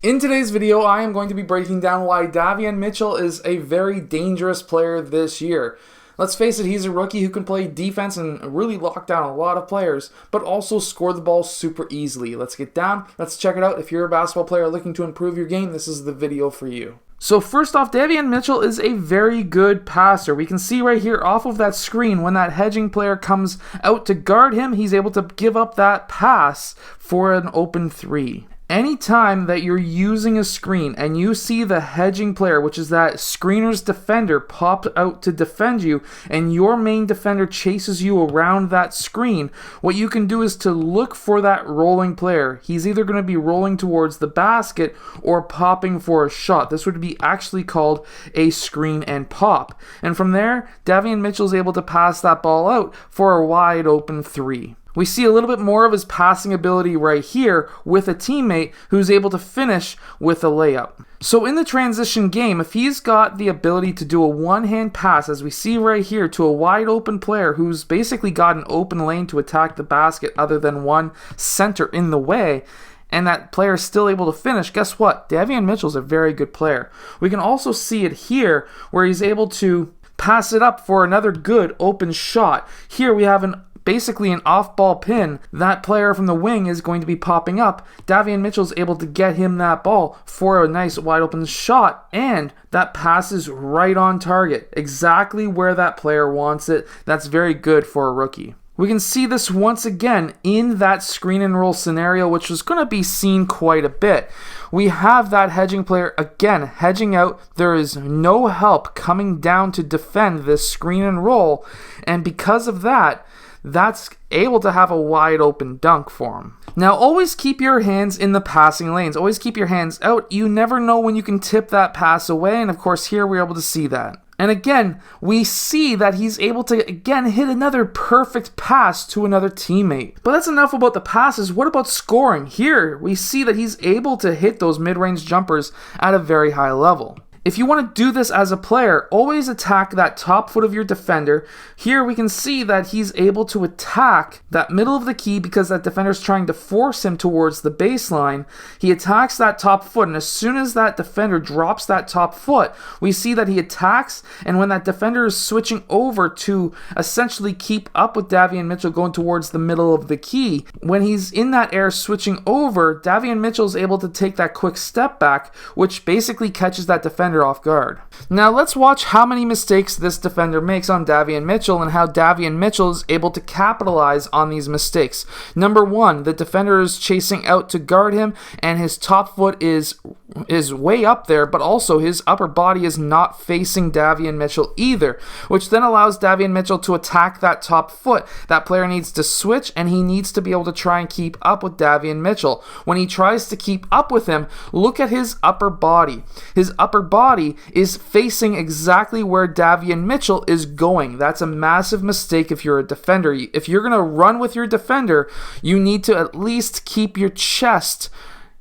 In today's video, I am going to be breaking down why Davion Mitchell is a very dangerous player this year. Let's face it, he's a rookie who can play defense and really lock down a lot of players, but also score the ball super easily. Let's get down, let's check it out. If you're a basketball player looking to improve your game, this is the video for you. So first off, Davion Mitchell is a very good passer. We can see right here off of that screen when that hedging player comes out to guard him, he's able to give up that pass for an open three. Anytime that you're using a screen and you see the hedging player, which is that screener's defender, pop out to defend you, and your main defender chases you around that screen, what you can do is to look for that rolling player. He's either going to be rolling towards the basket or popping for a shot. This would be actually called a screen and pop. And from there, Davion Mitchell is able to pass that ball out for a wide open three. We see a little bit more of his passing ability right here with a teammate who's able to finish with a layup. So in the transition game, if he's got the ability to do a one-hand pass, as we see right here, to a wide open player who's basically got an open lane to attack the basket other than one center in the way, and that player is still able to finish, guess what? Davion Mitchell's a very good player. We can also see it here where he's able to pass it up for another good open shot. Here we have basically an off-ball pin. That player from the wing is going to be popping up. Davion Mitchell's able to get him that ball for a nice wide-open shot, and that pass is right on target, exactly where that player wants it. That's very good for a rookie. We can see this once again in that screen and roll scenario, which was going to be seen quite a bit. We have that hedging player again hedging out. There is no help coming down to defend this screen and roll, and because of that, that's able to have a wide open dunk for him. Now always keep your hands in the passing lanes. Always keep your hands out. You never know when you can tip that pass away, and of course here we're able to see that. And again, we see that he's able to again hit another perfect pass to another teammate. But that's enough about the passes. What about scoring? Here we see that he's able to hit those mid-range jumpers at a very high level. If you want to do this as a player, always attack that top foot of your defender. Here we can see that he's able to attack that middle of the key because that defender's trying to force him towards the baseline. He attacks that top foot, and as soon as that defender drops that top foot, we see that he attacks, and when that defender is switching over to essentially keep up with Davion Mitchell going towards the middle of the key, when he's in that air switching over, Davion Mitchell is able to take that quick step back, which basically catches that defender off guard. Now let's watch how many mistakes this defender makes on Davion Mitchell and how Davion Mitchell is able to capitalize on these mistakes. Number one, the defender is chasing out to guard him, and his top foot is way up there, but also his upper body is not facing Davion Mitchell either, which then allows Davion Mitchell to attack that top foot. That player needs to switch, and he needs to be able to try and keep up with Davion Mitchell. When he tries to keep up with him, look at his upper body. His upper body is facing exactly where Davion Mitchell is going. That's a massive mistake if you're a defender. If you're going to run with your defender, you need to at least keep your chest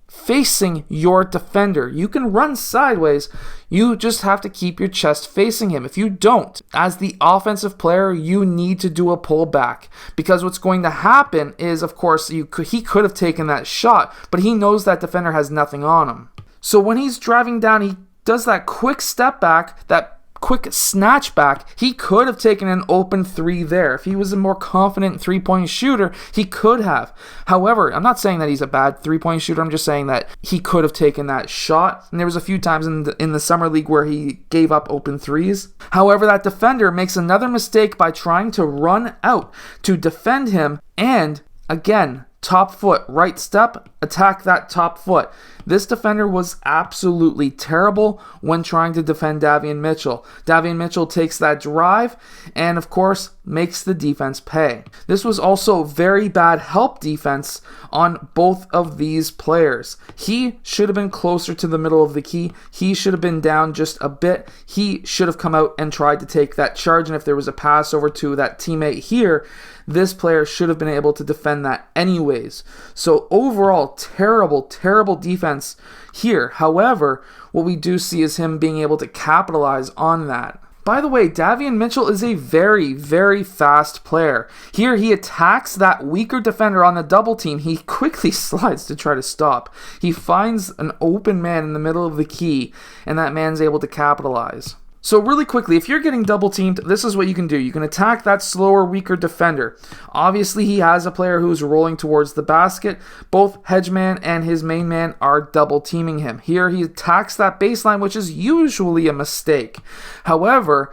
facing your defender. You can run sideways, you just have to keep your chest facing him. If you don't, as the offensive player, you need to do a pullback, because what's going to happen is, of course, he could have taken that shot, but he knows that defender has nothing on him. So when he's driving down, he does that quick step back, that quick snatch back. He could have taken an open three there. If he was a more confident three-point shooter, he could have. However, I'm not saying that he's a bad three-point shooter. I'm just saying that he could have taken that shot. And there was a few times in the summer league where he gave up open threes. However, that defender makes another mistake by trying to run out to defend him, and again, top foot, right step, attack that top foot. This defender was absolutely terrible when trying to defend Davion Mitchell. Davion Mitchell takes that drive and, of course, makes the defense pay. This was also very bad help defense on both of these players. He should have been closer to the middle of the key. He should have been down just a bit. He should have come out and tried to take that charge, and if there was a pass over to that teammate here, this player should have been able to defend that anyways. So overall, terrible defense here. However, what we do see is him being able to capitalize on that. By the way, Davion Mitchell is a very, very fast player. Here he attacks that weaker defender on the double team. He quickly slides to try to stop. He finds an open man in the middle of the key, and that man's able to capitalize. So really quickly, if you're getting double teamed, this is what you can do. You can attack that slower, weaker defender. Obviously, he has a player who's rolling towards the basket. Both Hedgeman and his main man are double teaming him. Here, he attacks that baseline, which is usually a mistake. However,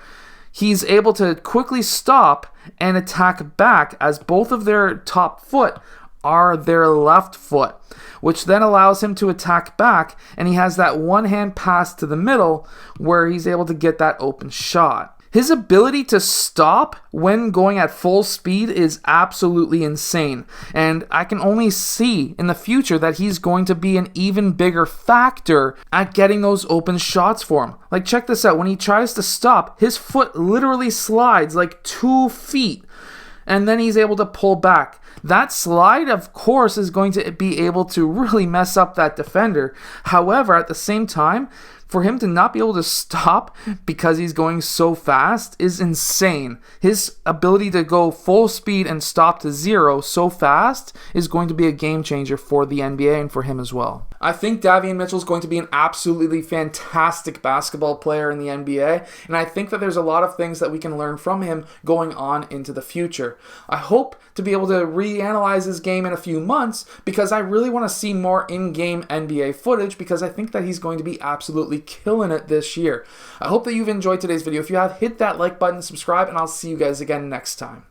he's able to quickly stop and attack back as both of their top foot are their left foot, which then allows him to attack back, and he has that one-hand pass to the middle where he's able to get that open shot. His ability to stop when going at full speed is absolutely insane, and I can only see in the future that he's going to be an even bigger factor at getting those open shots for him. Like, check this out. When he tries to stop, his foot literally slides like 2 feet, and then he's able to pull back. That slide, of course, is going to be able to really mess up that defender. However, at the same time, for him to not be able to stop because he's going so fast is insane. His ability to go full speed and stop to zero so fast is going to be a game changer for the NBA and for him as well. I think Davion Mitchell is going to be an absolutely fantastic basketball player in the NBA, and I think that there's a lot of things that we can learn from him going on into the future. I hope to be able to reanalyze his game in a few months because I really want to see more in-game NBA footage because I think that he's going to be absolutely killing it this year. I hope that you've enjoyed today's video. If you have, hit that like button, subscribe, and I'll see you guys again next time.